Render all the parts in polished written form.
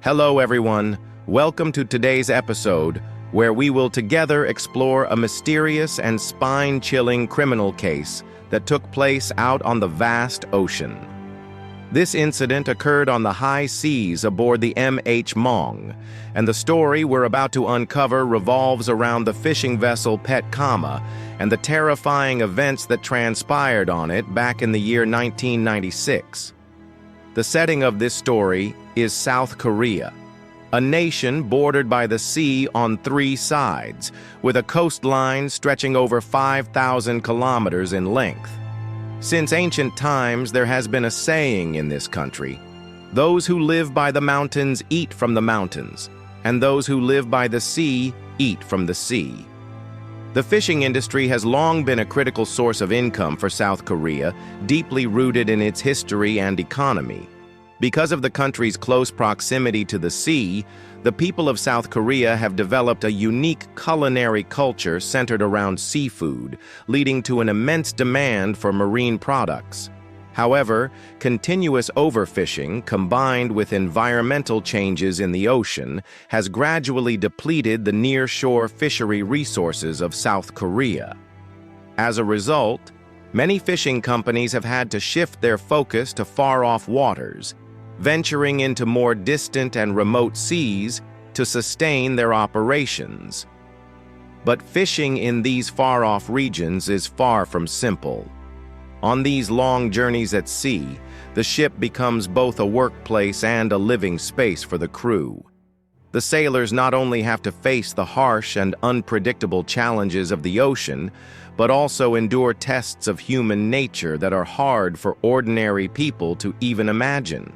Hello everyone, welcome to today's episode where we will together explore a mysterious and spine-chilling criminal case that took place out on the vast ocean. This incident occurred on the high seas aboard the M.H. Mong, and the story we're about to uncover revolves around the fishing vessel Pescama and the terrifying events that transpired on it back in the year 1996. The setting of this story is South Korea, a nation bordered by the sea on three sides, with a coastline stretching over 5,000 kilometers in length. Since ancient times, there has been a saying in this country: those who live by the mountains eat from the mountains, and those who live by the sea eat from the sea. The fishing industry has long been a critical source of income for South Korea, deeply rooted in its history and economy. Because of the country's close proximity to the sea, the people of South Korea have developed a unique culinary culture centered around seafood, leading to an immense demand for marine products. However, continuous overfishing, combined with environmental changes in the ocean, has gradually depleted the near-shore fishery resources of South Korea. As a result, many fishing companies have had to shift their focus to far-off waters, venturing into more distant and remote seas to sustain their operations. But fishing in these far-off regions is far from simple. On these long journeys at sea, the ship becomes both a workplace and a living space for the crew. The sailors not only have to face the harsh and unpredictable challenges of the ocean, but also endure tests of human nature that are hard for ordinary people to even imagine.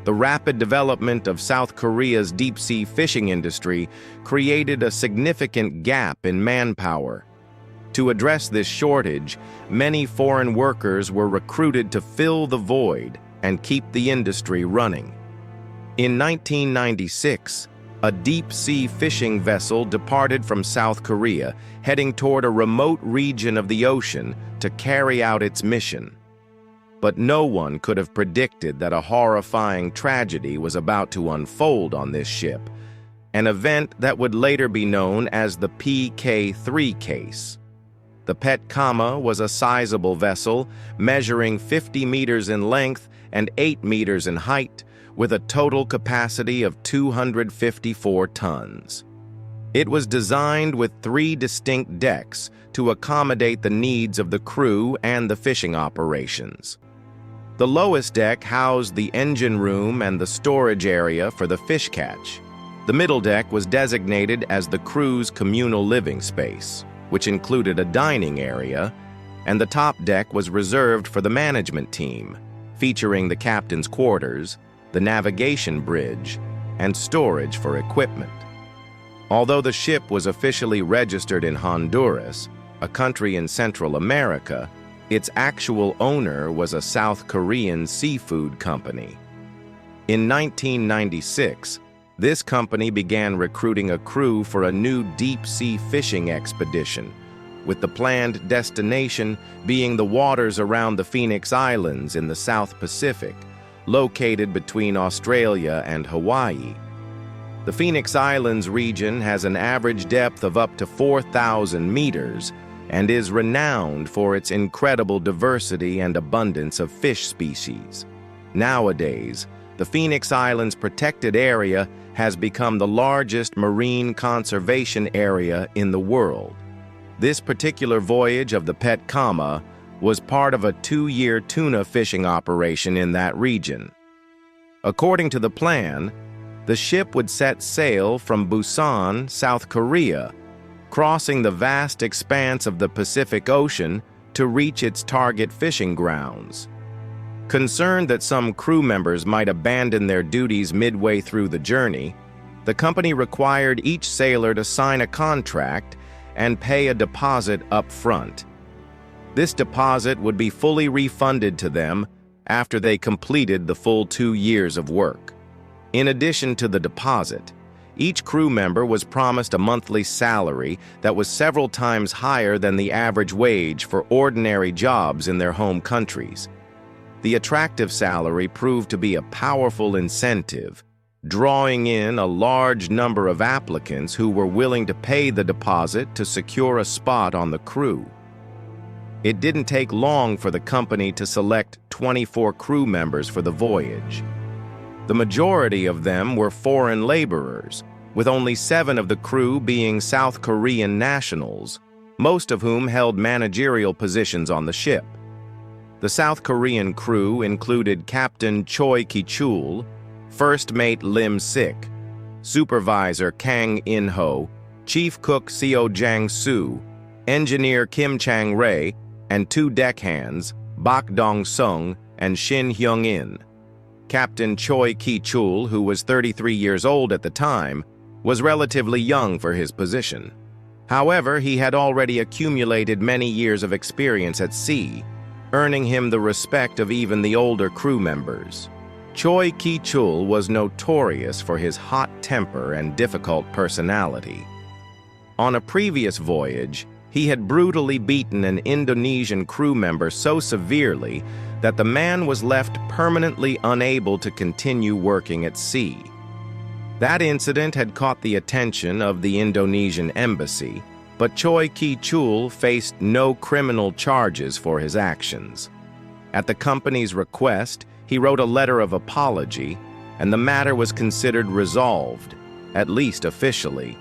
The rapid development of South Korea's deep-sea fishing industry created a significant gap in manpower. To address this shortage, many foreign workers were recruited to fill the void and keep the industry running. In 1996, a deep-sea fishing vessel departed from South Korea, heading toward a remote region of the ocean to carry out its mission. But no one could have predicted that a horrifying tragedy was about to unfold on this ship, an event that would later be known as the PK3 case. The Pescama was a sizable vessel, measuring 50 meters in length and 8 meters in height, with a total capacity of 254 tons. It was designed with 3 distinct decks to accommodate the needs of the crew and the fishing operations. The lowest deck housed the engine room and the storage area for the fish catch. The middle deck was designated as the crew's communal living space, which included a dining area, and the top deck was reserved for the management team, featuring the captain's quarters, the navigation bridge, and storage for equipment. Although the ship was officially registered in Honduras, a country in Central America, its actual owner was a South Korean seafood company. In 1996, this company began recruiting a crew for a new deep-sea fishing expedition, with the planned destination being the waters around the Phoenix Islands in the South Pacific, located between Australia and Hawaii. The Phoenix Islands region has an average depth of up to 4,000 meters, and is renowned for its incredible diversity and abundance of fish species. Nowadays, the Phoenix Islands protected area has become the largest marine conservation area in the world. This particular voyage of the Pescama was part of a 2-year tuna fishing operation in that region. According to the plan, the ship would set sail from Busan, South Korea, crossing the vast expanse of the Pacific Ocean to reach its target fishing grounds. Concerned that some crew members might abandon their duties midway through the journey, the company required each sailor to sign a contract and pay a deposit up front. This deposit would be fully refunded to them after they completed the full 2 years of work. In addition to the deposit, each crew member was promised a monthly salary that was several times higher than the average wage for ordinary jobs in their home countries. The attractive salary proved to be a powerful incentive, drawing in a large number of applicants who were willing to pay the deposit to secure a spot on the crew. It didn't take long for the company to select 24 crew members for the voyage. The majority of them were foreign laborers, with only 7 of the crew being South Korean nationals, most of whom held managerial positions on the ship. The South Korean crew included Captain Choi Ki-chul, First Mate Lim Sik, Supervisor Kang In-ho, Chief Cook Seo Jang-soo, Engineer Kim Chang-rae, and 2 deckhands, Bak Dong-sung and Shin Hyung-in. Captain Choi Ki-chul, who was 33 years old at the time, was relatively young for his position. However, he had already accumulated many years of experience at sea, earning him the respect of even the older crew members. Choi Ki-chul was notorious for his hot temper and difficult personality. On a previous voyage, he had brutally beaten an Indonesian crew member so severely that the man was left permanently unable to continue working at sea. That incident had caught the attention of the Indonesian embassy, but Choi Ki-chul faced no criminal charges for his actions. At the company's request, he wrote a letter of apology, and the matter was considered resolved, at least officially.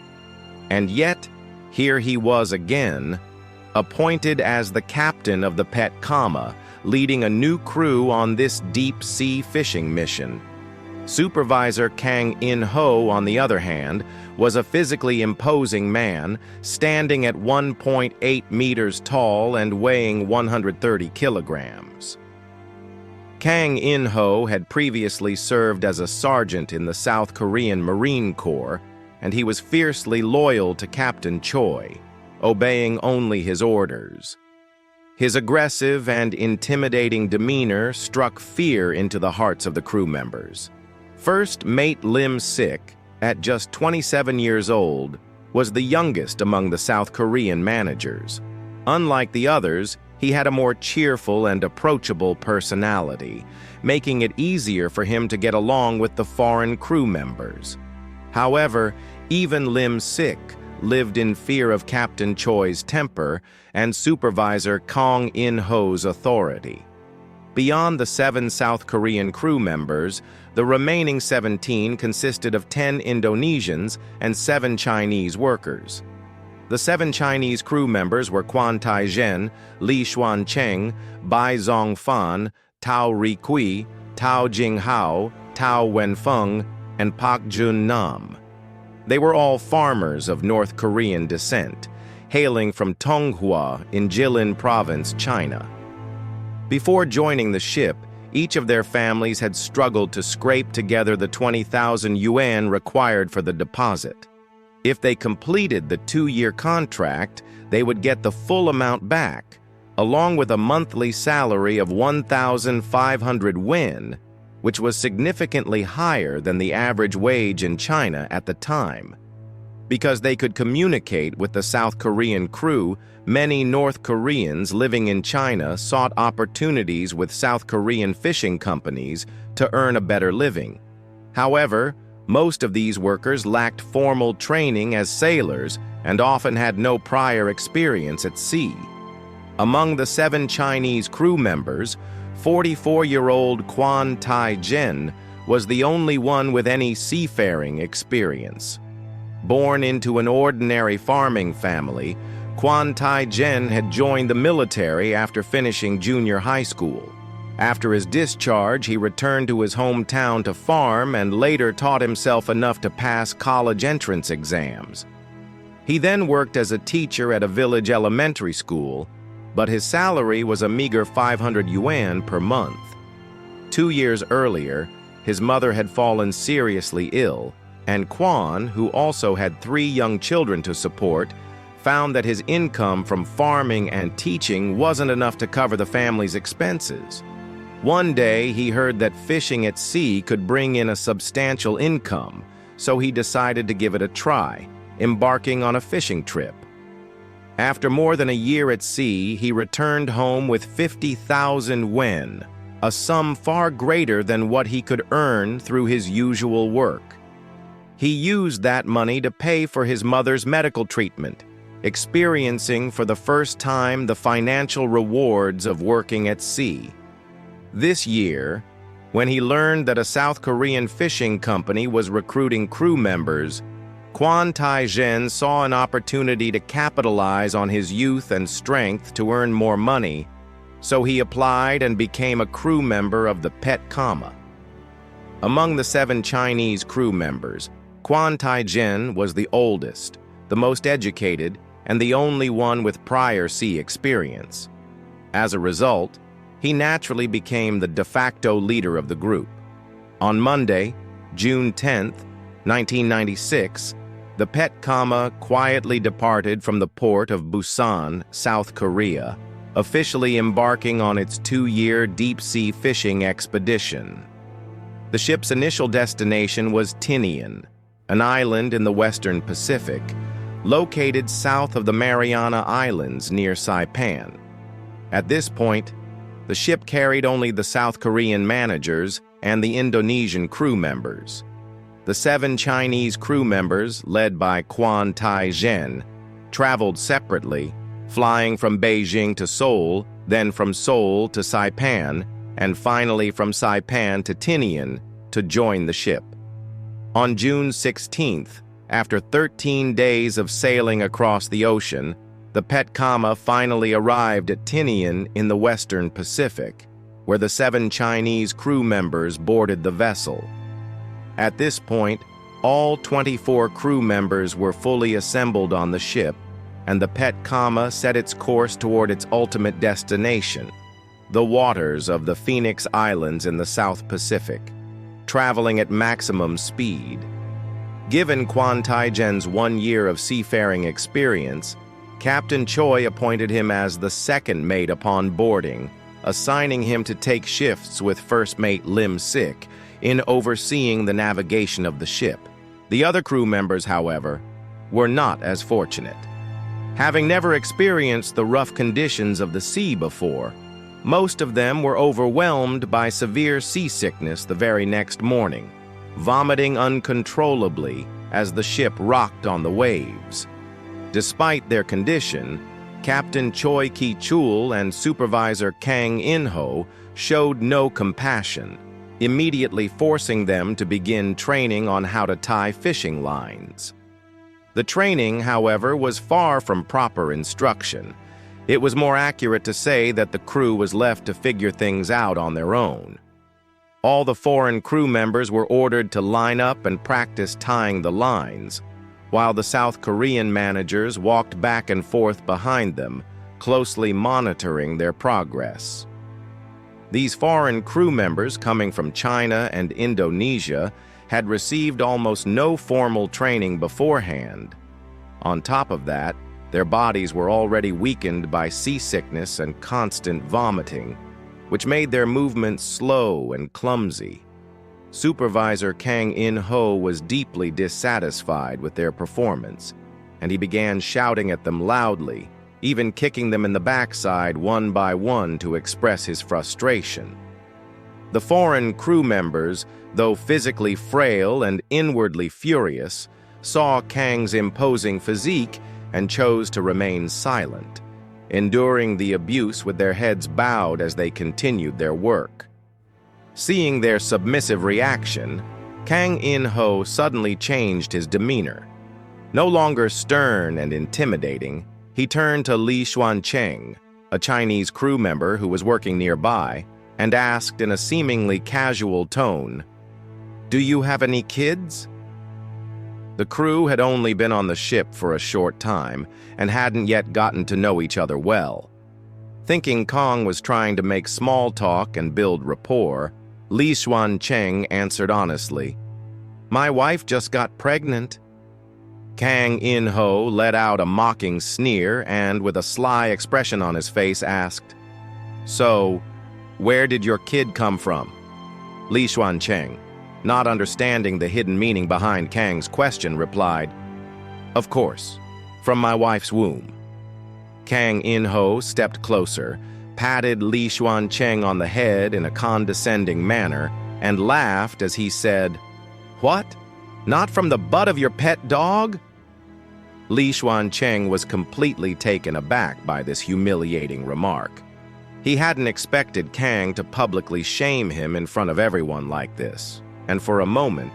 And yet, here he was again, appointed as the captain of the Pescama, leading a new crew on this deep-sea fishing mission. Supervisor Kang In-ho, on the other hand, was a physically imposing man, standing at 1.8 meters tall and weighing 130 kilograms. Kang In-ho had previously served as a sergeant in the South Korean Marine Corps, and he was fiercely loyal to Captain Choi, obeying only his orders. His aggressive and intimidating demeanor struck fear into the hearts of the crew members. First Mate Lim Sik, at just 27 years old, was the youngest among the South Korean managers. Unlike the others, he had a more cheerful and approachable personality, making it easier for him to get along with the foreign crew members. However, even Lim Sik lived in fear of Captain Choi's temper and Supervisor Kang In-ho's authority. Beyond the 7 South Korean crew members, the remaining 17 consisted of 10 Indonesians and 7 Chinese workers. The 7 Chinese crew members were Quan Tai-jen, Li Xuancheng, Bai Zhongfan, Tao Rikui, Tao Jinghao, Tao Wenfeng, and Pak Jun Nam. They were all farmers of North Korean descent, hailing from Tonghua in Jilin Province, China. Before joining the ship, each of their families had struggled to scrape together the 20,000 yuan required for the deposit. If they completed the 2-year contract, they would get the full amount back, along with a monthly salary of 1,500 yuan, which was significantly higher than the average wage in China at the time. Because they could communicate with the South Korean crew, many North Koreans living in China sought opportunities with South Korean fishing companies to earn a better living. However, most of these workers lacked formal training as sailors and often had no prior experience at sea. Among the 7 Chinese crew members, 44-year-old Quan Tai-jen was the only one with any seafaring experience. Born into an ordinary farming family, Quan Tai-jen had joined the military after finishing junior high school. After his discharge, he returned to his hometown to farm and later taught himself enough to pass college entrance exams. He then worked as a teacher at a village elementary school, but his salary was a meager 500 yuan per month. 2 years earlier, his mother had fallen seriously ill, and Quan, who also had 3 young children to support, found that his income from farming and teaching wasn't enough to cover the family's expenses. One day, he heard that fishing at sea could bring in a substantial income, so he decided to give it a try, embarking on a fishing trip. After more than a year at sea, he returned home with 50,000 yuan, a sum far greater than what he could earn through his usual work. He used that money to pay for his mother's medical treatment, experiencing for the first time the financial rewards of working at sea. This year, when he learned that a South Korean fishing company was recruiting crew members, Kwon Tae-jin saw an opportunity to capitalize on his youth and strength to earn more money, so he applied and became a crew member of the Pescama. Among the 7 Chinese crew members, Kwon Tae-jin was the oldest, the most educated, and the only one with prior sea experience. As a result, he naturally became the de facto leader of the group. On Monday, June 10, 1996, the Pescama quietly departed from the port of Busan, South Korea, officially embarking on its 2-year deep-sea fishing expedition. The ship's initial destination was Tinian, an island in the western Pacific, located south of the Mariana Islands near Saipan. At this point, the ship carried only the South Korean managers and the Indonesian crew members. The 7 Chinese crew members, led by Kwon Tae-jin, traveled separately, flying from Beijing to Seoul, then from Seoul to Saipan, and finally from Saipan to Tinian to join the ship. On June 16th, after 13 days of sailing across the ocean, the Pescama finally arrived at Tinian in the western Pacific, where the 7 Chinese crew members boarded the vessel. At this point, all 24 crew members were fully assembled on the ship, and the Pescama set its course toward its ultimate destination, the waters of the Phoenix Islands in the South Pacific, traveling at maximum speed. Given Kwon Tae-jin's 1 year of seafaring experience, Captain Choi appointed him as the second mate upon boarding, assigning him to take shifts with First Mate Lim Sik in overseeing the navigation of the ship. The other crew members, however, were not as fortunate. Having never experienced the rough conditions of the sea before, most of them were overwhelmed by severe seasickness the very next morning, vomiting uncontrollably as the ship rocked on the waves. Despite their condition, Captain Choi Ki-chul and Supervisor Kang In-ho showed no compassion, immediately forcing them to begin training on how to tie fishing lines. The training, however, was far from proper instruction. It was more accurate to say that the crew was left to figure things out on their own. All the foreign crew members were ordered to line up and practice tying the lines, while the South Korean managers walked back and forth behind them, closely monitoring their progress. These foreign crew members coming from China and Indonesia had received almost no formal training beforehand. On top of that, their bodies were already weakened by seasickness and constant vomiting, which made their movements slow and clumsy. Supervisor Kang In-ho was deeply dissatisfied with their performance, and he began shouting at them loudly, even kicking them in the backside one by one to express his frustration. The foreign crew members, though physically frail and inwardly furious, saw Kang's imposing physique and chose to remain silent, enduring the abuse with their heads bowed as they continued their work. Seeing their submissive reaction, Kang In-ho suddenly changed his demeanor. No longer stern and intimidating, he turned to Li Xuancheng, a Chinese crew member who was working nearby, and asked in a seemingly casual tone, "Do you have any kids?" The crew had only been on the ship for a short time and hadn't yet gotten to know each other well. Thinking Kong was trying to make small talk and build rapport, Li Xuancheng answered honestly, "My wife just got pregnant." Kang In-ho let out a mocking sneer and, with a sly expression on his face, asked, "So, where did your kid come from?" Li Xuancheng, not understanding the hidden meaning behind Kang's question, replied, "Of course, from my wife's womb." Kang In-ho stepped closer, patted Li Xuancheng on the head in a condescending manner, and laughed as he said, "What? Not from the butt of your pet dog? Li Xuancheng was completely taken aback by this humiliating remark. He hadn't expected Kang to publicly shame him in front of everyone like this, and for a moment,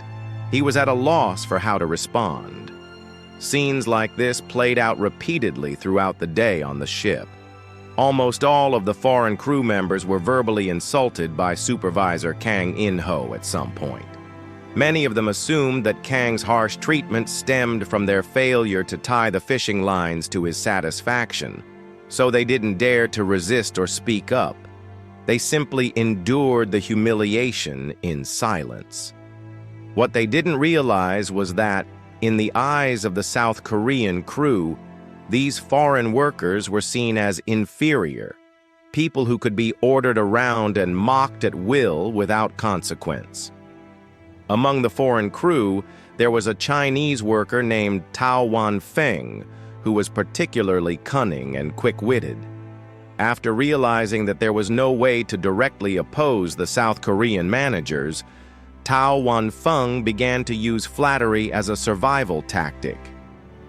he was at a loss for how to respond. Scenes like this played out repeatedly throughout the day on the ship. Almost all of the foreign crew members were verbally insulted by Supervisor Kang In-ho at some point. Many of them assumed that Kang's harsh treatment stemmed from their failure to tie the fishing lines to his satisfaction, so they didn't dare to resist or speak up. They simply endured the humiliation in silence. What they didn't realize was that, in the eyes of the South Korean crew, these foreign workers were seen as inferior, people who could be ordered around and mocked at will without consequence. Among the foreign crew, there was a Chinese worker named Tao Wanfeng, who was particularly cunning and quick-witted. After realizing that there was no way to directly oppose the South Korean managers, Tao Wanfeng began to use flattery as a survival tactic.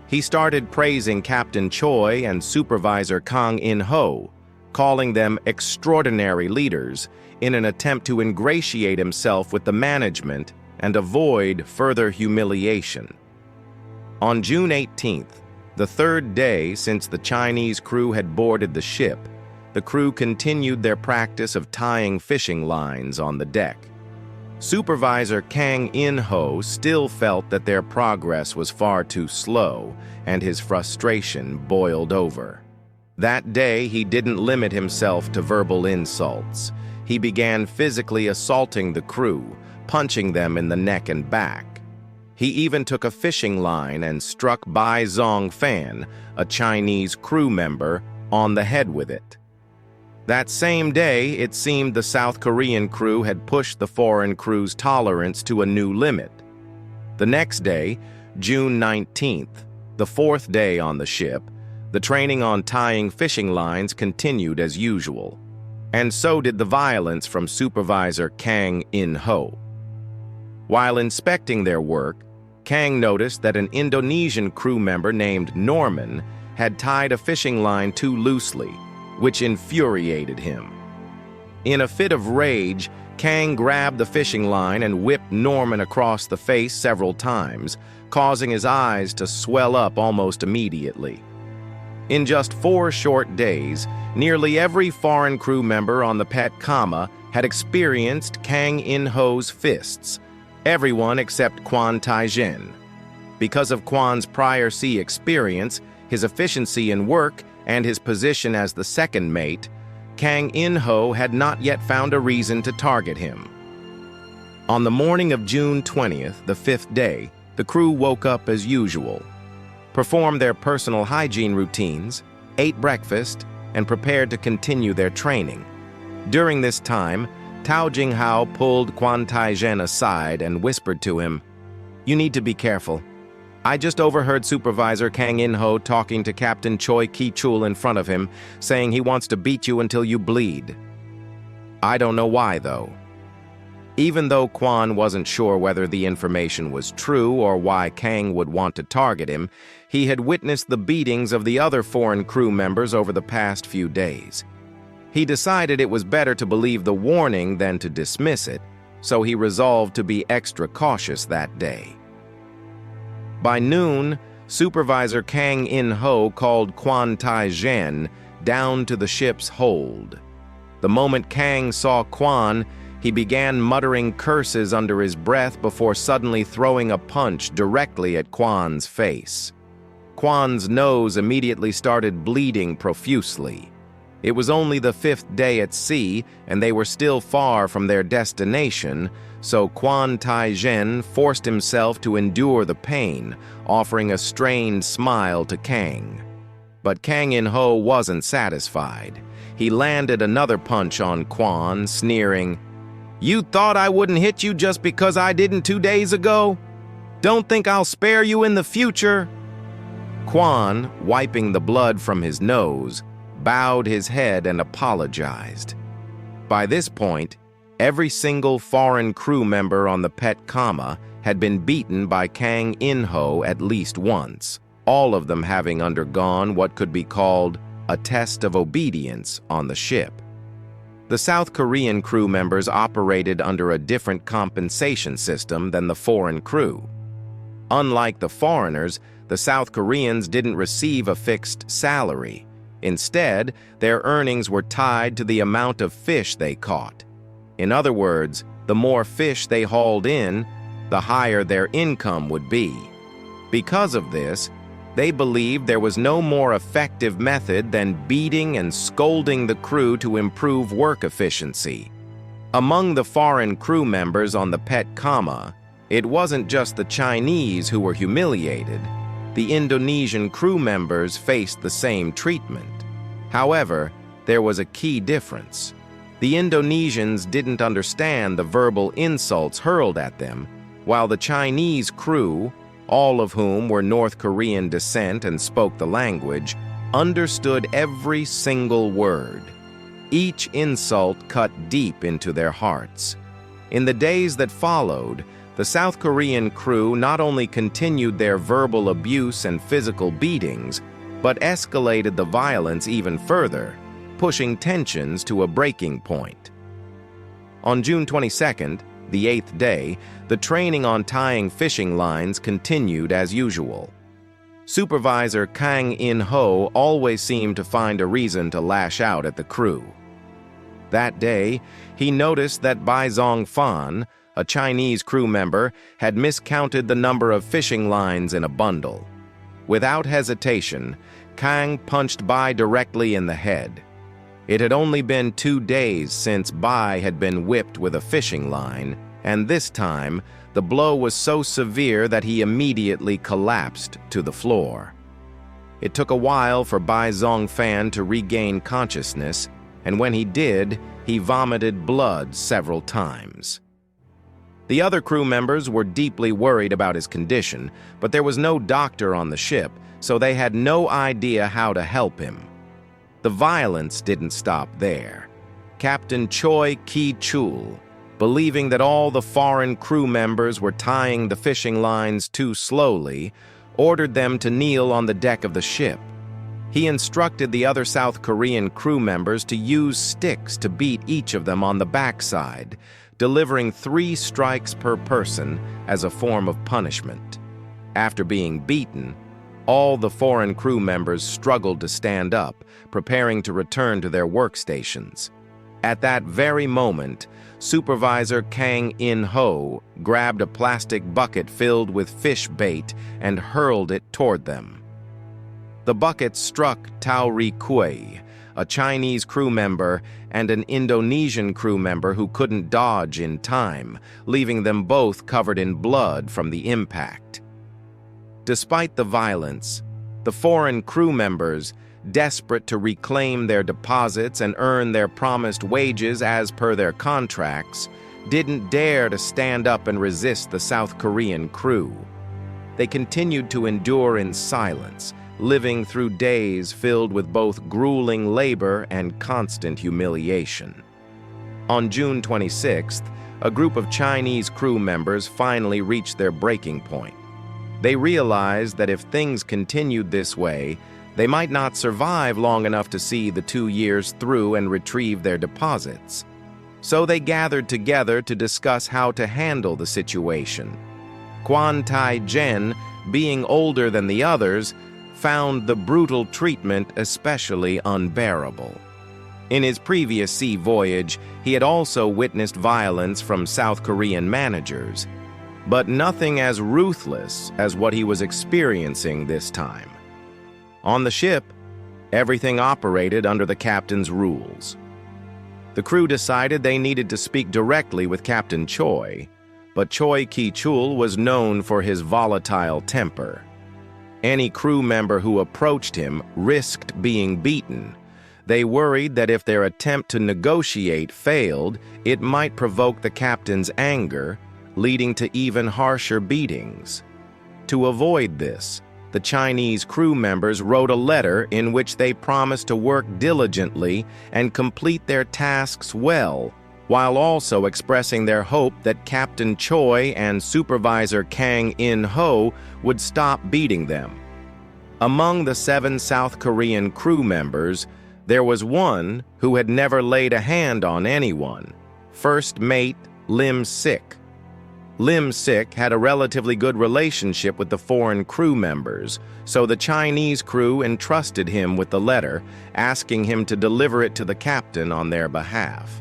He started praising Captain Choi and Supervisor Kang In-ho, calling them extraordinary leaders in an attempt to ingratiate himself with the management and avoid further humiliation. On June 18th, the third day since the Chinese crew had boarded the ship, the crew continued their practice of tying fishing lines on the deck. Supervisor Kang In-ho still felt that their progress was far too slow, and his frustration boiled over. That day, he didn't limit himself to verbal insults. He began physically assaulting the crew, punching them in the neck and back. He even took a fishing line and struck Bai Zongfan, a Chinese crew member, on the head with it. That same day, it seemed the South Korean crew had pushed the foreign crew's tolerance to a new limit. The next day, June 19th, the fourth day on the ship, the training on tying fishing lines continued as usual. And so did the violence from Supervisor Kang In-ho. While inspecting their work, Kang noticed that an Indonesian crew member named Norman had tied a fishing line too loosely, which infuriated him. In a fit of rage, Kang grabbed the fishing line and whipped Norman across the face several times, causing his eyes to swell up almost immediately. In just 4 short days, nearly every foreign crew member on the Pescama had experienced Kang In-ho's fists, everyone except Quan Tai-jen. Because of Quan's prior sea experience, his efficiency in work, and his position as the second mate, Kang In-ho had not yet found a reason to target him. On the morning of June 20th, the 5th day, the crew woke up as usual, performed their personal hygiene routines, ate breakfast, and prepared to continue their training. During this time, Tao Jinghao pulled Quan Tai-jen aside and whispered to him, "You need to be careful. I just overheard Supervisor Kang In-ho talking to Captain Choi Ki-chul in front of him, saying he wants to beat you until you bleed." I don't know why, though. Even though Quan wasn't sure whether the information was true or why Kang would want to target him, he had witnessed the beatings of the other foreign crew members over the past few days. He decided it was better to believe the warning than to dismiss it, so he resolved to be extra cautious that day. By noon, Supervisor Kang In-ho called Quan Tai-jen down to the ship's hold. The moment Kang saw Quan, he began muttering curses under his breath before suddenly throwing a punch directly at Quan's face. Quan's nose immediately started bleeding profusely. It was only the 5th day at sea, and they were still far from their destination, so Quan Tai-jen forced himself to endure the pain, offering a strained smile to Kang. But Kang In-ho wasn't satisfied. He landed another punch on Quan, sneering, "You thought I wouldn't hit you just because I didn't 2 days ago? Don't think I'll spare you in the future." Quan, wiping the blood from his nose, bowed his head and apologized. By this point, every single foreign crew member on the Pescama had been beaten by Kang In-ho at least once, all of them having undergone what could be called a test of obedience on the ship. The South Korean crew members operated under a different compensation system than the foreign crew. Unlike the foreigners, the South Koreans didn't receive a fixed salary. Instead, their earnings were tied to the amount of fish they caught. In other words, the more fish they hauled in, the higher their income would be. Because of this, they believed there was no more effective method than beating and scolding the crew to improve work efficiency. Among the foreign crew members on the Pescama, it wasn't just the Chinese who were humiliated. The Indonesian crew members faced the same treatment. However, there was a key difference. The Indonesians didn't understand the verbal insults hurled at them, while the Chinese crew, all of whom were North Korean descent and spoke the language, understood every single word. Each insult cut deep into their hearts. In the days that followed, the South Korean crew not only continued their verbal abuse and physical beatings, but escalated the violence even further, pushing tensions to a breaking point. On June 22nd, the 8th day, the training on tying fishing lines continued as usual. Supervisor Kang In-ho always seemed to find a reason to lash out at the crew. That day, he noticed that Bai Zhongfan, a Chinese crew member, had miscounted the number of fishing lines in a bundle. Without hesitation, Kang punched Bai directly in the head. It had only been 2 days since Bai had been whipped with a fishing line, and this time, the blow was so severe that he immediately collapsed to the floor. It took a while for Bai Zhongfan to regain consciousness, and when he did, he vomited blood several times. The other crew members were deeply worried about his condition, but there was no doctor on the ship, so they had no idea how to help him. The violence didn't stop there. Captain Choi Ki-chul, believing that all the foreign crew members were tying the fishing lines too slowly, ordered them to kneel on the deck of the ship. He instructed the other South Korean crew members to use sticks to beat each of them on the backside, delivering 3 strikes per person as a form of punishment. After being beaten, all the foreign crew members struggled to stand up, preparing to return to their workstations. At that very moment, Supervisor Kang In-ho grabbed a plastic bucket filled with fish bait and hurled it toward them. The bucket struck Tao Ri Kui, a Chinese crew member, and an Indonesian crew member who couldn't dodge in time, leaving them both covered in blood from the impact. Despite the violence, the foreign crew members, desperate to reclaim their deposits and earn their promised wages as per their contracts, didn't dare to stand up and resist the South Korean crew. They continued to endure in silence, living through days filled with both grueling labor and constant humiliation. On June 26th, a group of Chinese crew members finally reached their breaking point. They realized that if things continued this way, they might not survive long enough to see the 2 years through and retrieve their deposits. So they gathered together to discuss how to handle the situation. Quan Tai-jen, being older than the others, found the brutal treatment especially unbearable. In his previous sea voyage, he had also witnessed violence from South Korean managers, but nothing as ruthless as what he was experiencing this time. On the ship, everything operated under the captain's rules. The crew decided they needed to speak directly with Captain Choi, but Choi Ki-chul was known for his volatile temper. Any crew member who approached him risked being beaten. They worried that if their attempt to negotiate failed, it might provoke the captain's anger, leading to even harsher beatings. To avoid this, the Chinese crew members wrote a letter in which they promised to work diligently and complete their tasks well, while also expressing their hope that Captain Choi and Supervisor Kang In-ho would stop beating them. Among the 7 South Korean crew members, there was one who had never laid a hand on anyone, First Mate Lim Sik. Lim Sik had a relatively good relationship with the foreign crew members, so the Chinese crew entrusted him with the letter, asking him to deliver it to the captain on their behalf.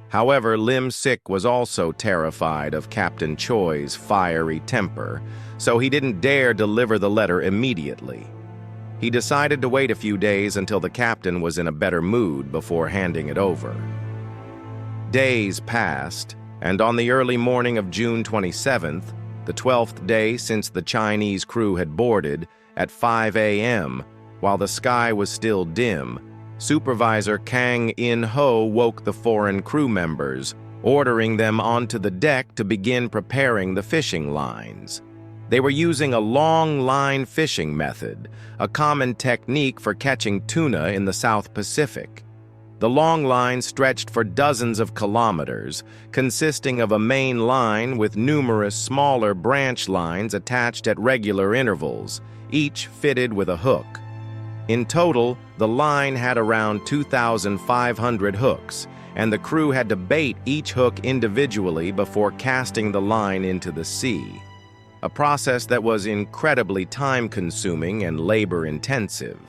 However, Lim Sik was also terrified of Captain Choi's fiery temper, so he didn't dare deliver the letter immediately. He decided to wait a few days until the captain was in a better mood before handing it over. Days passed, and on the early morning of June 27th, the 12th day since the Chinese crew had boarded, at 5 a.m., while the sky was still dim, Supervisor Kang In-ho woke the foreign crew members, ordering them onto the deck to begin preparing the fishing lines. They were using a long-line fishing method, a common technique for catching tuna in the South Pacific. The long line stretched for dozens of kilometers, consisting of a main line with numerous smaller branch lines attached at regular intervals, each fitted with a hook. In total, the line had around 2,500 hooks, and the crew had to bait each hook individually before casting the line into the sea, a process that was incredibly time-consuming and labor-intensive.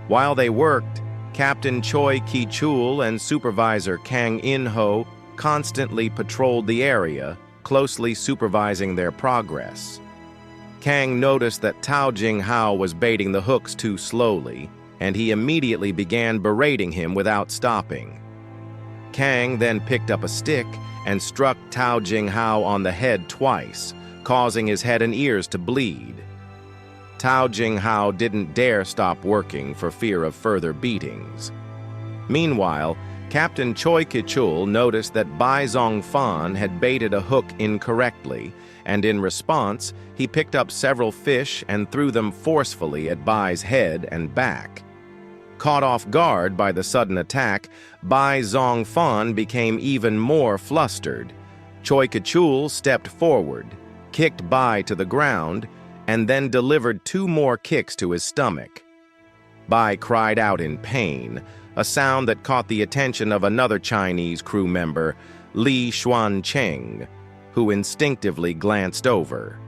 While they worked, Captain Choi Ki-chul and Supervisor Kang In-ho constantly patrolled the area, closely supervising their progress. Kang noticed that Tao Jing-hao was baiting the hooks too slowly, and he immediately began berating him without stopping. Kang then picked up a stick and struck Tao Jing-hao on the head twice, causing his head and ears to bleed. Tao Jing-hao didn't dare stop working for fear of further beatings. Meanwhile, Captain Choi Ki-chul noticed that Bai Zongfan had baited a hook incorrectly, and in response, he picked up several fish and threw them forcefully at Bai's head and back. Caught off guard by the sudden attack, Bai Zongfan became even more flustered. Choi Ki-chul stepped forward, kicked Bai to the ground, and then delivered 2 more kicks to his stomach. Bai cried out in pain, a sound that caught the attention of another Chinese crew member, Li Xuancheng, who instinctively glanced over.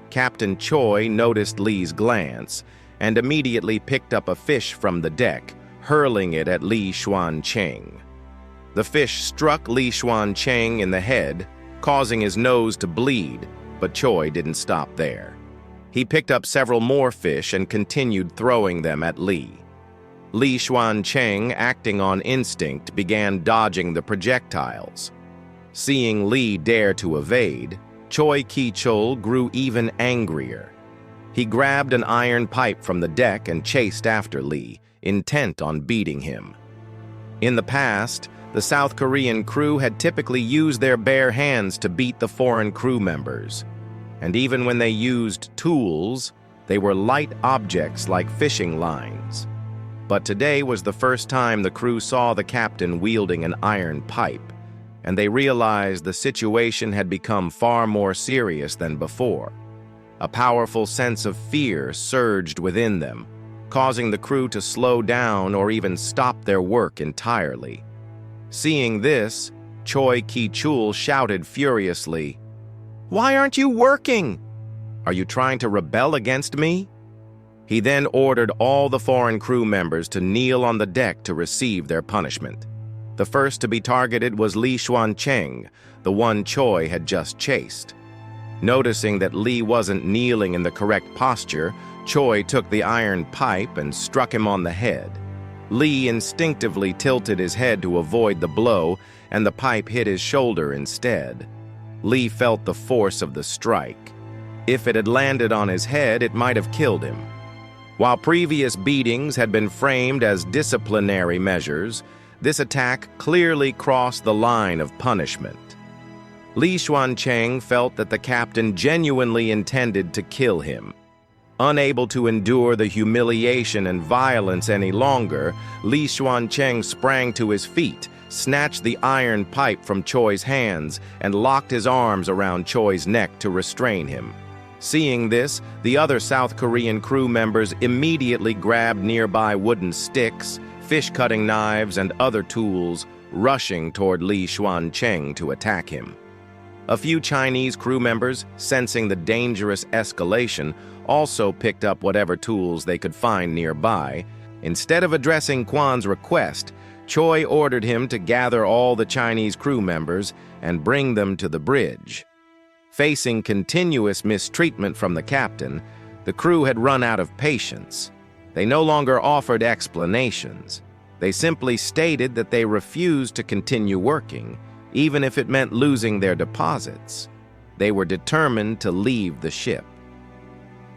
Captain Choi noticed Li's glance and immediately picked up a fish from the deck, hurling it at Li Xuancheng. The fish struck Li Xuancheng in the head, causing his nose to bleed, but Choi didn't stop there. He picked up several more fish and continued throwing them at Li. Li Xuancheng, acting on instinct, began dodging the projectiles. Seeing Li dare to evade, Choi Ki-chul grew even angrier. He grabbed an iron pipe from the deck and chased after Li, intent on beating him. In the past, the South Korean crew had typically used their bare hands to beat the foreign crew members. And even when they used tools, they were light objects like fishing lines. But today was the first time the crew saw the captain wielding an iron pipe, and they realized the situation had become far more serious than before. A powerful sense of fear surged within them, causing the crew to slow down or even stop their work entirely. Seeing this, Choi Ki-chul shouted furiously, "Why aren't you working? Are you trying to rebel against me?" He then ordered all the foreign crew members to kneel on the deck to receive their punishment. The first to be targeted was Li Xuancheng, the one Choi had just chased. Noticing that Li wasn't kneeling in the correct posture, Choi took the iron pipe and struck him on the head. Li instinctively tilted his head to avoid the blow, and the pipe hit his shoulder instead. Li felt the force of the strike. If it had landed on his head, it might have killed him. While previous beatings had been framed as disciplinary measures, this attack clearly crossed the line of punishment. Li Xuancheng felt that the captain genuinely intended to kill him. Unable to endure the humiliation and violence any longer, Li Xuancheng sprang to his feet, snatched the iron pipe from Choi's hands and locked his arms around Choi's neck to restrain him. Seeing this, the other South Korean crew members immediately grabbed nearby wooden sticks, fish-cutting knives, and other tools, rushing toward Li Xuancheng to attack him. A few Chinese crew members, sensing the dangerous escalation, also picked up whatever tools they could find nearby. Instead of addressing Kwan's request, Choi ordered him to gather all the Chinese crew members and bring them to the bridge. Facing continuous mistreatment from the captain, the crew had run out of patience. They no longer offered explanations. They simply stated that they refused to continue working, even if it meant losing their deposits. They were determined to leave the ship.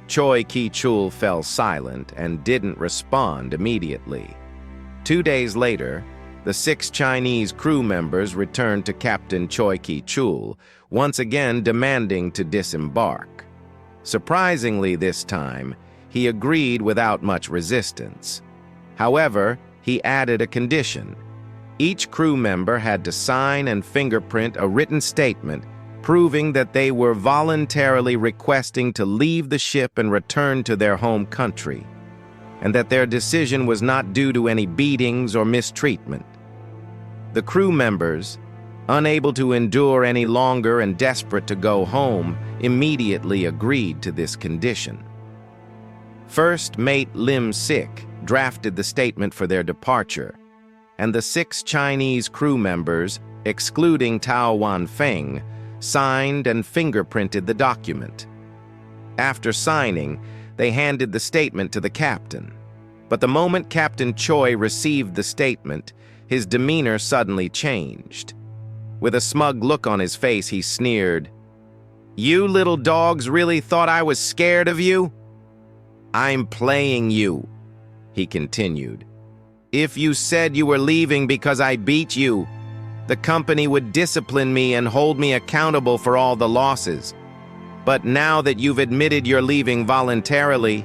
Choi Ki-chul fell silent and didn't respond immediately. 2 days later, the 6 Chinese crew members returned to Captain Choi Ki-chul, once again demanding to disembark. Surprisingly this time, he agreed without much resistance. However, he added a condition. Each crew member had to sign and fingerprint a written statement proving that they were voluntarily requesting to leave the ship and return to their home country, and that their decision was not due to any beatings or mistreatment. The crew members, unable to endure any longer and desperate to go home, immediately agreed to this condition. First Mate Lim Sik drafted the statement for their departure, and the 6 Chinese crew members, excluding Tao Wanfeng, signed and fingerprinted the document. After signing, they handed the statement to the captain. But the moment Captain Choi received the statement, his demeanor suddenly changed. With a smug look on his face, he sneered, "You little dogs really thought I was scared of you? I'm playing you," he continued. "If you said you were leaving because I beat you, the company would discipline me and hold me accountable for all the losses. But now that you've admitted you're leaving voluntarily,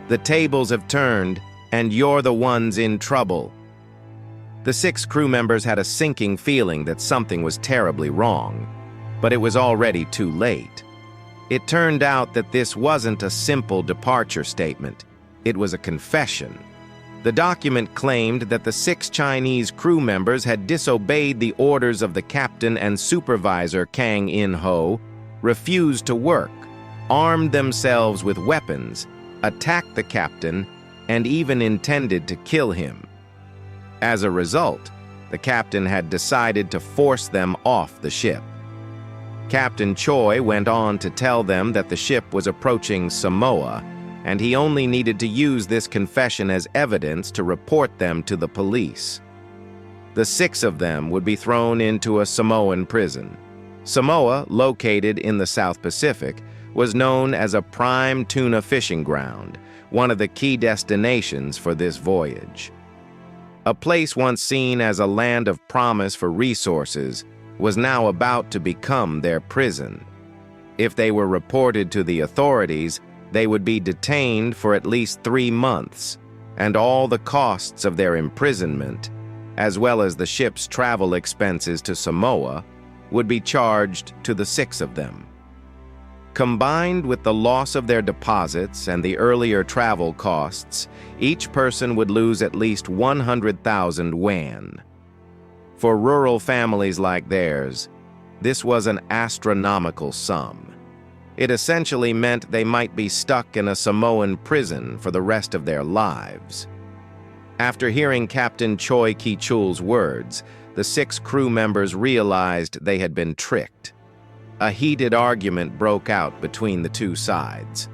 the tables have turned and you're the ones in trouble." The 6 crew members had a sinking feeling that something was terribly wrong, but it was already too late. It turned out that this wasn't a simple departure statement. It was a confession. The document claimed that the 6 Chinese crew members had disobeyed the orders of the captain and supervisor Kang In-ho, refused to work, armed themselves with weapons, attacked the captain, and even intended to kill him. As a result, the captain had decided to force them off the ship. Captain Choi went on to tell them that the ship was approaching Samoa, and he only needed to use this confession as evidence to report them to the police. The 6 of them would be thrown into a Samoan prison. Samoa, located in the South Pacific, was known as a prime tuna fishing ground, one of the key destinations for this voyage. A place once seen as a land of promise for resources was now about to become their prison. If they were reported to the authorities, they would be detained for at least 3 months, and all the costs of their imprisonment, as well as the ship's travel expenses to Samoa, would be charged to the 6 of them. Combined with the loss of their deposits and the earlier travel costs, each person would lose at least 100,000 yuan. For rural families like theirs, this was an astronomical sum. It essentially meant they might be stuck in a Samoan prison for the rest of their lives. After hearing Captain Choi Ki-chul's words, the 6 crew members realized they had been tricked. A heated argument broke out between the 2 sides.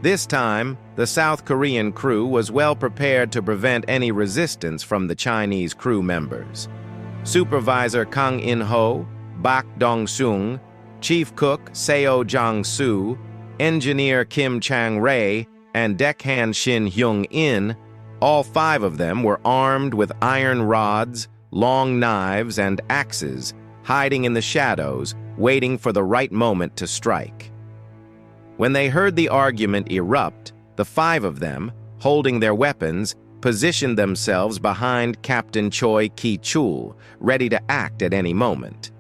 This time, the South Korean crew was well prepared to prevent any resistance from the Chinese crew members. Supervisor Kang In-ho, Bak Dong-sung, Chief Cook Seo Jang-soo, Engineer Kim Chang-rae, and Deckhand Shin Hyung-in, all 5 of them were armed with iron rods, long knives, and axes, hiding in the shadows, waiting for the right moment to strike. When they heard the argument erupt, the 5 of them, holding their weapons, positioned themselves behind Captain Choi Ki-chul, ready to act at any moment.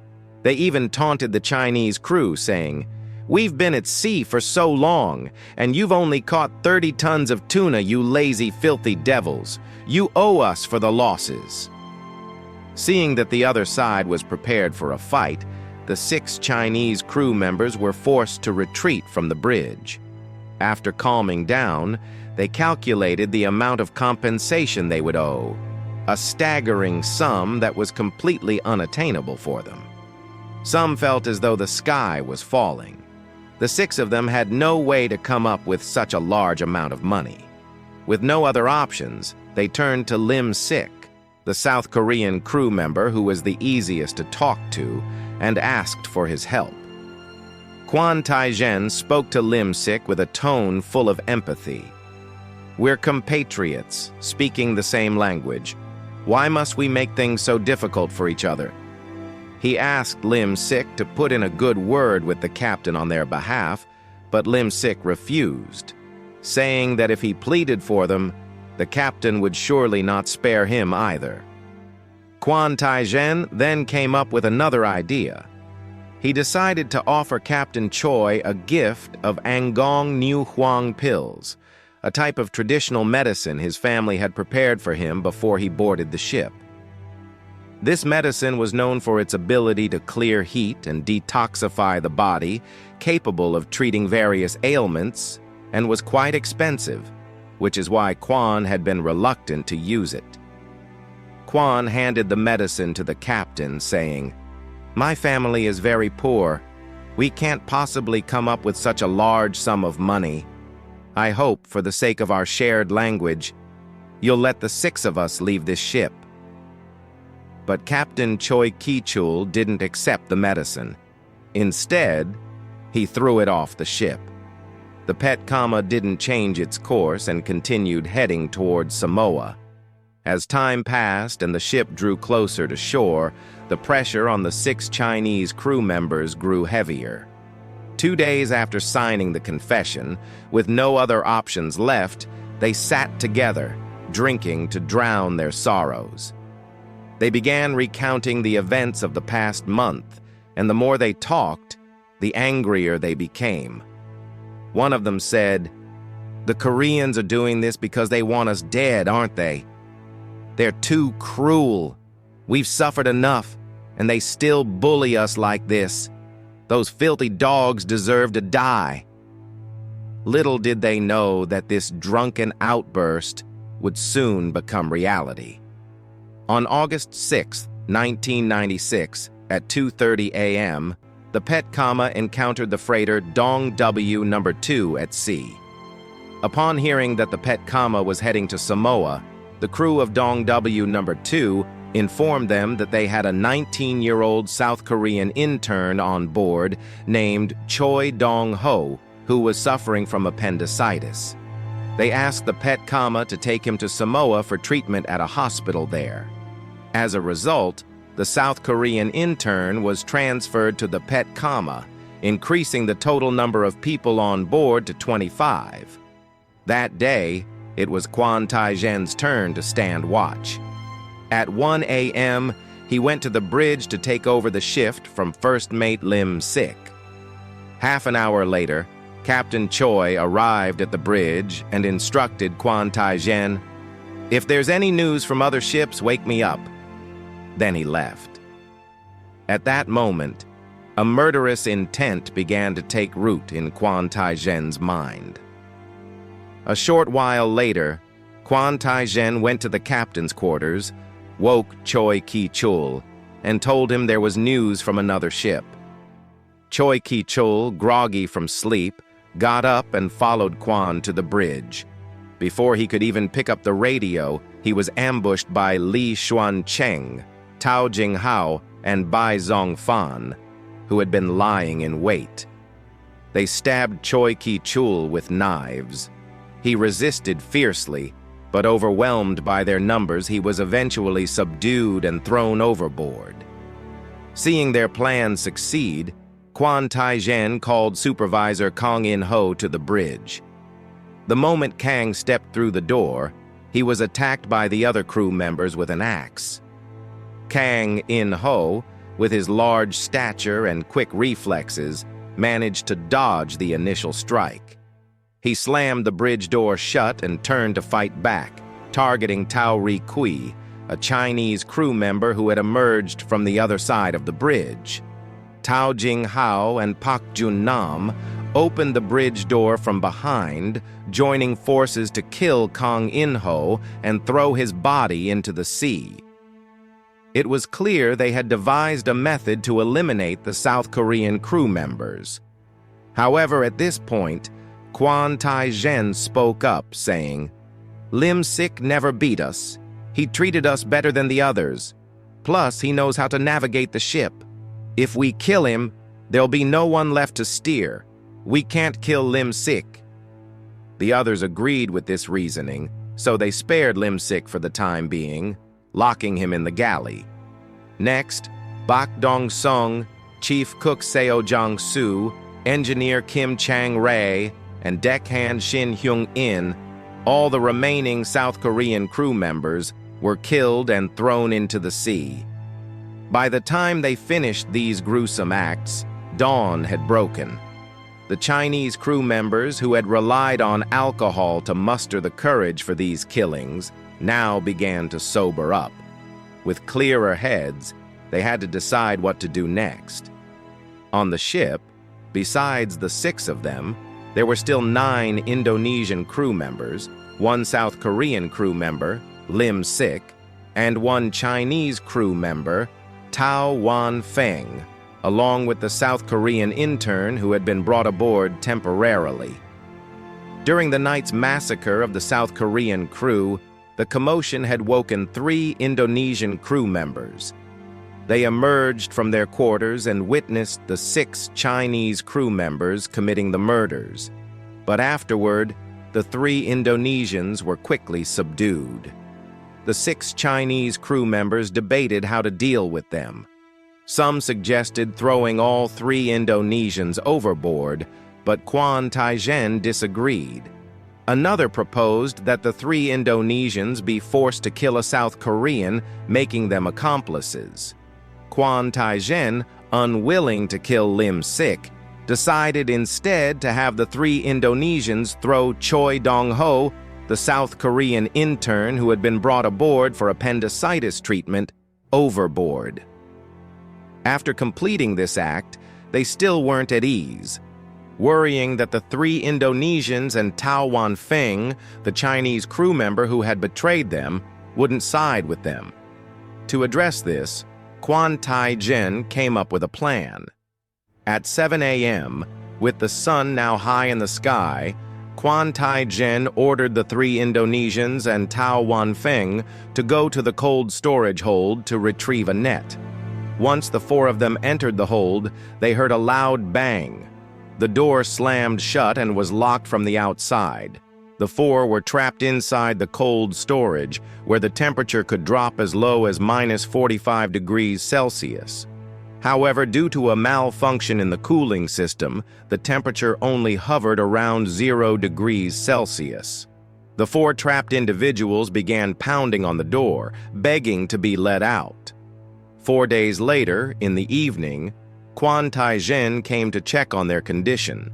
They even taunted the Chinese crew, saying, "We've been at sea for so long, and you've only caught 30 tons of tuna, you lazy, filthy devils. You owe us for the losses." Seeing that the other side was prepared for a fight, the 6 Chinese crew members were forced to retreat from the bridge. After calming down, they calculated the amount of compensation they would owe, a staggering sum that was completely unattainable for them. Some felt as though the sky was falling. The 6 of them had no way to come up with such a large amount of money. With no other options, they turned to Lim Sik, the South Korean crew member who was the easiest to talk to, and asked for his help. Kwon Tae-gen spoke to Lim Sik with a tone full of empathy. "We're compatriots, speaking the same language. Why must we make things so difficult for each other?" He asked Lim Sik to put in a good word with the captain on their behalf, but Lim Sik refused, saying that if he pleaded for them, the captain would surely not spare him either. Kwon Tae-gen then came up with another idea. He decided to offer Captain Choi a gift of Angong New Huang pills, a type of traditional medicine his family had prepared for him before he boarded the ship. This medicine was known for its ability to clear heat and detoxify the body, capable of treating various ailments, and was quite expensive, which is why Kwon had been reluctant to use it. Kwon handed the medicine to the captain, saying, "My family is very poor. We can't possibly come up with such a large sum of money. I hope, for the sake of our shared language, you'll let the 6 of us leave this ship." But Captain Choi Ki-chul didn't accept the medicine. Instead, he threw it off the ship. The Pescama didn't change its course and continued heading towards Samoa. As time passed and the ship drew closer to shore, the pressure on the 6 Chinese crew members grew heavier. 2 days after signing the confession, with no other options left, they sat together, drinking to drown their sorrows. They began recounting the events of the past month, and the more they talked, the angrier they became. One of them said, "The Koreans are doing this because they want us dead, aren't they? They're too cruel. We've suffered enough, and they still bully us like this. Those filthy dogs deserve to die." Little did they know that this drunken outburst would soon become reality. On August 6, 1996, at 2:30 a.m., the Pescama encountered the freighter Dong W No. 2 at sea. Upon hearing that the Pescama was heading to Samoa, the crew of Dong W No. 2 informed them that they had a 19-year-old South Korean intern on board named Choi Dong-ho, who was suffering from appendicitis. They asked the Pescama to take him to Samoa for treatment at a hospital there. As a result, the South Korean intern was transferred to the Pescama, increasing the total number of people on board to 25. That day, it was Kwon Tae-gen's turn to stand watch. At 1 a.m., he went to the bridge to take over the shift from First Mate Lim Sik. Half an hour later, Captain Choi arrived at the bridge and instructed Kwon Tae-gen, "If there's any news from other ships, wake me up." Then he left. At that moment, a murderous intent began to take root in Kwon Tae-gen's mind. A short while later, Kwon Tae-gen went to the captain's quarters, woke Choi Ki-chul, and told him there was news from another ship. Choi Ki-chul, groggy from sleep, got up and followed Kwon to the bridge. Before he could even pick up the radio, he was ambushed by Li Xuan-cheng, Tao Jinghao, and Bai Zongfan, who had been lying in wait. They stabbed Choi Ki-chul with knives. He resisted fiercely, but overwhelmed by their numbers, he was eventually subdued and thrown overboard. Seeing their plan succeed, Kwon Tae-gen called Supervisor Kang In-ho to the bridge. The moment Kang stepped through the door, he was attacked by the other crew members with an axe. Kang In-ho, with his large stature and quick reflexes, managed to dodge the initial strike. He slammed the bridge door shut and turned to fight back, targeting Tao Ri-kui, a Chinese crew member who had emerged from the other side of the bridge. Tao Jing-hao and Pak Jun-nam opened the bridge door from behind, joining forces to kill Kang In-ho and throw his body into the sea. It was clear they had devised a method to eliminate the South Korean crew members. However, at this point, Kwon Tae-gen spoke up, saying, "Lim Sik never beat us. He treated us better than the others. Plus, he knows how to navigate the ship. If we kill him, there'll be no one left to steer. We can't kill Lim Sik." The others agreed with this reasoning, so they spared Lim Sik for the time being, locking him in the galley. Next, Bak Dong-sung, Chief Cook Seo Jong-soo, Engineer Kim Chang-rae, and Deckhand Shin Hyung-in, all the remaining South Korean crew members, were killed and thrown into the sea. By the time they finished these gruesome acts, dawn had broken. The Chinese crew members who had relied on alcohol to muster the courage for these killings now began to sober up. With clearer heads, they had to decide what to do next. On the ship, besides the 6 of them, there were still 9 Indonesian crew members, 1 South Korean crew member, Lim Sik, and 1 Chinese crew member, Tao Wan Feng, along with the South Korean intern who had been brought aboard temporarily. During the night's massacre of the South Korean crew, the commotion had woken 3 Indonesian crew members. They emerged from their quarters and witnessed the 6 Chinese crew members committing the murders. But afterward, the 3 Indonesians were quickly subdued. The 6 Chinese crew members debated how to deal with them. Some suggested throwing all 3 Indonesians overboard, but Kwon Tae-gen disagreed. Another proposed that the 3 Indonesians be forced to kill a South Korean, making them accomplices. Kwon Tae-gen, unwilling to kill Lim Sik, decided instead to have the 3 Indonesians throw Choi Dong-ho, the South Korean intern who had been brought aboard for appendicitis treatment, overboard. After completing this act, they still weren't at ease. Worrying that the 3 Indonesians and Tao Wan Feng, the Chinese crew member who had betrayed them, wouldn't side with them. To address this, Kwon Tae-gen came up with a plan. At 7 a.m., with the sun now high in the sky, Kwon Tae-gen ordered the 3 Indonesians and Tao Wan Feng to go to the cold storage hold to retrieve a net. Once the 4 of them entered the hold, they heard a loud bang. The door slammed shut and was locked from the outside. The 4 were trapped inside the cold storage, where the temperature could drop as low as -45 degrees Celsius. However, due to a malfunction in the cooling system, the temperature only hovered around 0 degrees Celsius. The 4 trapped individuals began pounding on the door, begging to be let out. 4 days later, in the evening, Kwon Tae-gen came to check on their condition.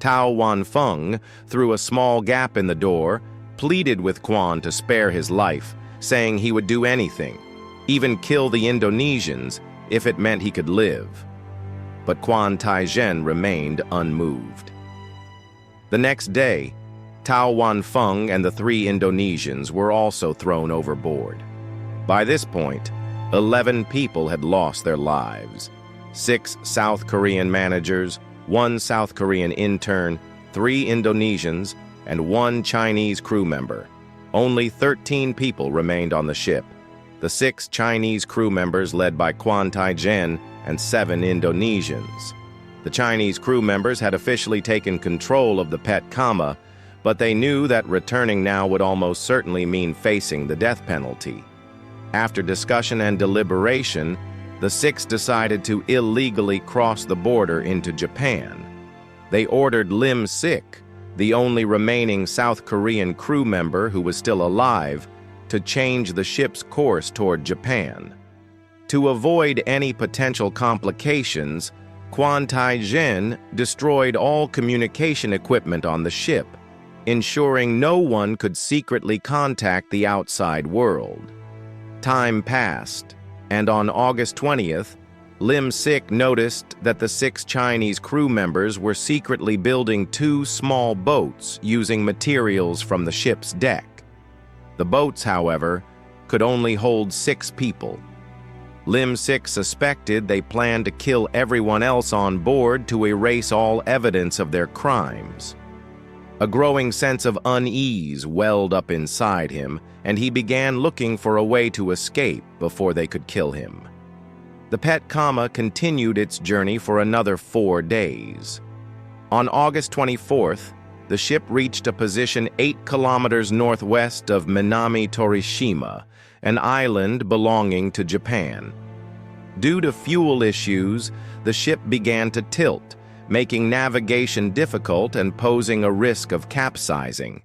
Tao Wan Feng, through a small gap in the door, pleaded with Kwon to spare his life, saying he would do anything, even kill the Indonesians, if it meant he could live. But Kwon Tae-gen remained unmoved. The next day, Tao Wan Feng and the 3 Indonesians were also thrown overboard. By this point, 11 people had lost their lives. 6 South Korean managers, 1 South Korean intern, 3 Indonesians, and 1 Chinese crew member. Only 13 people remained on the ship. The 6 Chinese crew members led by Kwon Tae-gen and 7 Indonesians. The Chinese crew members had officially taken control of the Pescama, but they knew that returning now would almost certainly mean facing the death penalty. After discussion and deliberation, the 6 decided to illegally cross the border into Japan. They ordered Lim Sik, the only remaining South Korean crew member who was still alive, to change the ship's course toward Japan. To avoid any potential complications, Kwon Tae-jin destroyed all communication equipment on the ship, ensuring no one could secretly contact the outside world. Time passed, and on August 20th, Lim Sik noticed that the 6 Chinese crew members were secretly building 2 small boats using materials from the ship's deck. The boats, however, could only hold 6 people. Lim Sik suspected they planned to kill everyone else on board to erase all evidence of their crimes. A growing sense of unease welled up inside him, and he began looking for a way to escape before they could kill him. The Pescama continued its journey for another 4 days. On August 24th, the ship reached a position 8 kilometers northwest of Minami Torishima, an island belonging to Japan. Due to fuel issues, the ship began to tilt, making navigation difficult and posing a risk of capsizing.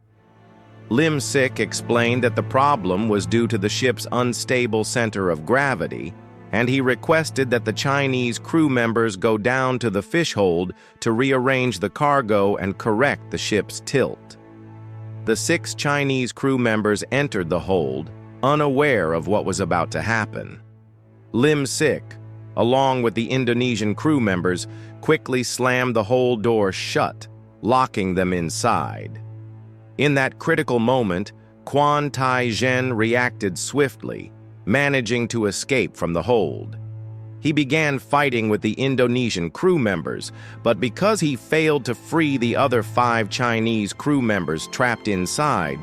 Lim Sik explained that the problem was due to the ship's unstable center of gravity, and he requested that the Chinese crew members go down to the fish hold to rearrange the cargo and correct the ship's tilt. The 6 Chinese crew members entered the hold, unaware of what was about to happen. Lim Sik, along with the Indonesian crew members, quickly slammed the hold door shut, locking them inside. In that critical moment, Kwon Tae-jin reacted swiftly, managing to escape from the hold. He began fighting with the Indonesian crew members, but because he failed to free the other 5 Chinese crew members trapped inside,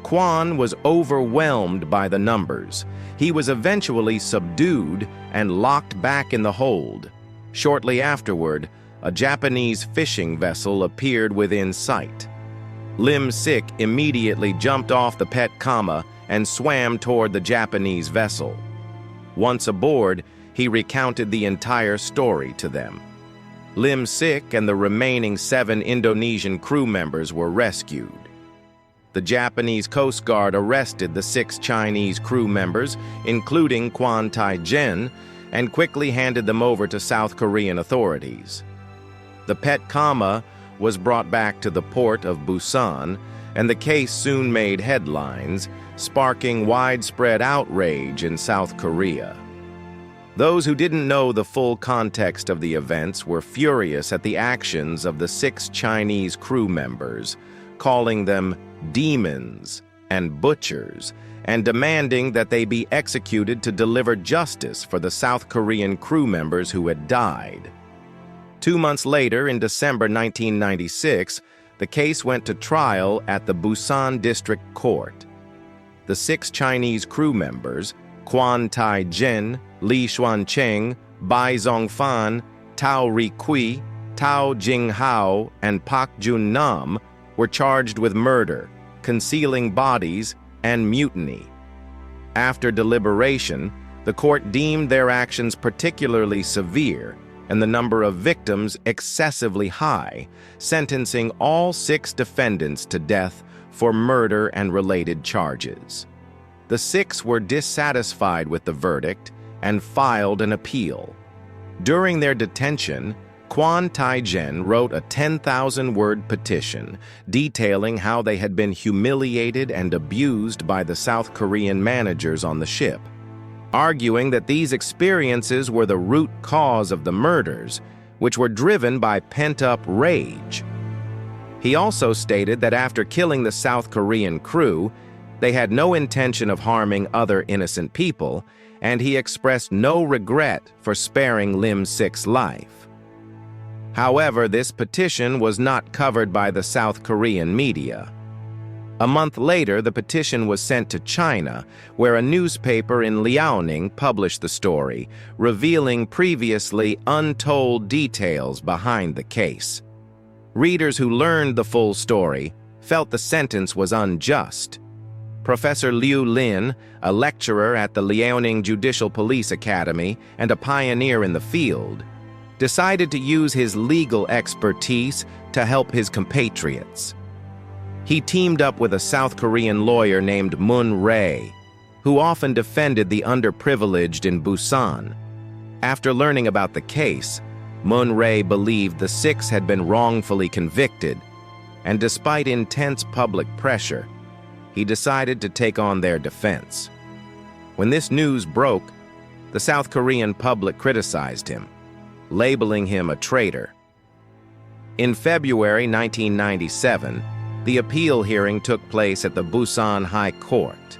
Kwon was overwhelmed by the numbers. He was eventually subdued and locked back in the hold. Shortly afterward, a Japanese fishing vessel appeared within sight. Lim Sik immediately jumped off the Pescama and swam toward the Japanese vessel. Once aboard, he recounted the entire story to them. Lim Sik and the remaining 7 Indonesian crew members were rescued. The Japanese Coast Guard arrested the 6 Chinese crew members, including Kwon Tae-jin, and quickly handed them over to South Korean authorities. The Pescama was brought back to the port of Busan, and the case soon made headlines, sparking widespread outrage in South Korea. Those who didn't know the full context of the events were furious at the actions of the 6 Chinese crew members, calling them demons and butchers, and demanding that they be executed to deliver justice for the South Korean crew members who had died. 2 months later, in December 1996, the case went to trial at the Busan District Court. The 6 Chinese crew members, Kwon Tae-jin, Li Xuancheng, Bai Zongfan, Tao Ri-kui, Tao Jinghao, and Pak Jun-nam, were charged with murder, concealing bodies, and mutiny. After deliberation, the court deemed their actions particularly severe and the number of victims excessively high, sentencing all 6 defendants to death for murder and related charges. The 6 were dissatisfied with the verdict and filed an appeal. During their detention, Kwon Tae-jin wrote a 10,000-word petition detailing how they had been humiliated and abused by the South Korean managers on the ship, arguing that these experiences were the root cause of the murders, which were driven by pent-up rage. He also stated that after killing the South Korean crew, they had no intention of harming other innocent people, and he expressed no regret for sparing Lim Sik's life. However, this petition was not covered by the South Korean media. A month later, the petition was sent to China, where a newspaper in Liaoning published the story, revealing previously untold details behind the case. Readers who learned the full story felt the sentence was unjust. Professor Liu Lin, a lecturer at the Liaoning Judicial Police Academy and a pioneer in the field, decided to use his legal expertise to help his compatriots. He teamed up with a South Korean lawyer named Moon Rae, who often defended the underprivileged in Busan. After learning about the case, Moon Rae believed the six had been wrongfully convicted, and despite intense public pressure, he decided to take on their defense. When this news broke, the South Korean public criticized him, labeling him a traitor. In February 1997, the appeal hearing took place at the Busan High Court.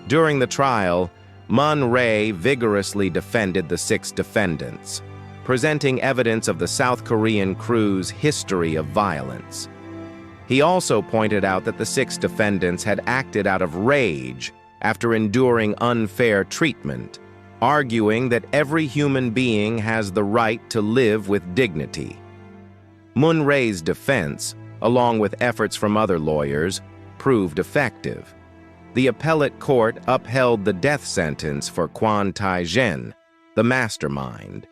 During the trial, Moon Rae vigorously defended the six defendants, presenting evidence of the South Korean crew's history of violence. He also pointed out that the six defendants had acted out of rage after enduring unfair treatment, arguing that every human being has the right to live with dignity. Moon Rae's defense, along with efforts from other lawyers, proved effective. The appellate court upheld the death sentence for Kwon Tae-jin, the mastermind,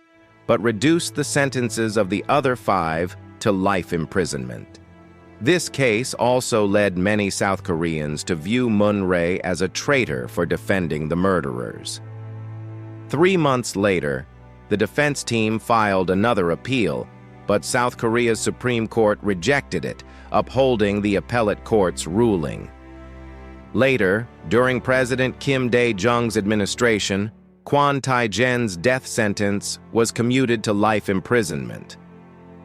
but reduced the sentences of the other 5 to life imprisonment. This case also led many South Koreans to view Moon Rae as a traitor for defending the murderers. 3 months later, the defense team filed another appeal, but South Korea's Supreme Court rejected it, upholding the appellate court's ruling. Later, during President Kim Dae-jung's administration, Kwon Tae-jin's death sentence was commuted to life imprisonment.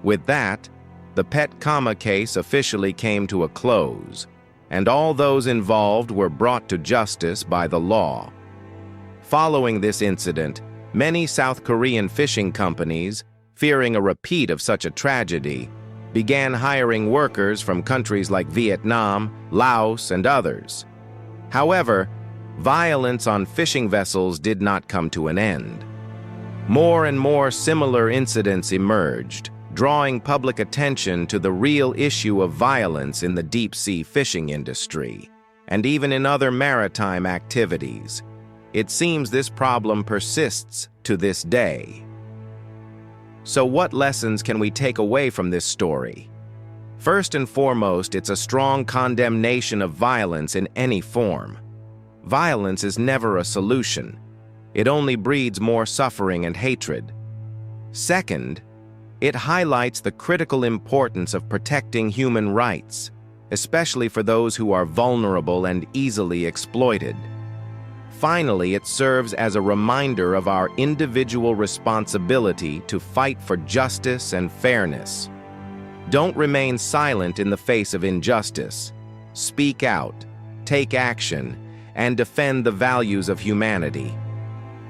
With that, the Pescama case officially came to a close, and all those involved were brought to justice by the law. Following this incident, many South Korean fishing companies, fearing a repeat of such a tragedy, began hiring workers from countries like Vietnam, Laos, and others. However, violence on fishing vessels did not come to an end. More and more similar incidents emerged, drawing public attention to the real issue of violence in the deep-sea fishing industry, and even in other maritime activities. It seems this problem persists to this day. So what lessons can we take away from this story? First and foremost, it's a strong condemnation of violence in any form. Violence is never a solution. It only breeds more suffering and hatred. Second, it highlights the critical importance of protecting human rights, especially for those who are vulnerable and easily exploited. Finally, it serves as a reminder of our individual responsibility to fight for justice and fairness. Don't remain silent in the face of injustice. Speak out, take action, and defend the values of humanity.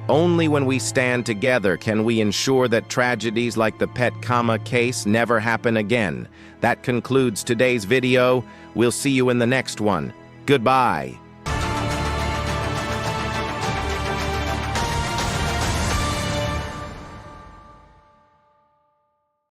Only when we stand together can we ensure that tragedies like the Pescama case never happen again. That concludes today's video. We'll see you in the next one. Goodbye.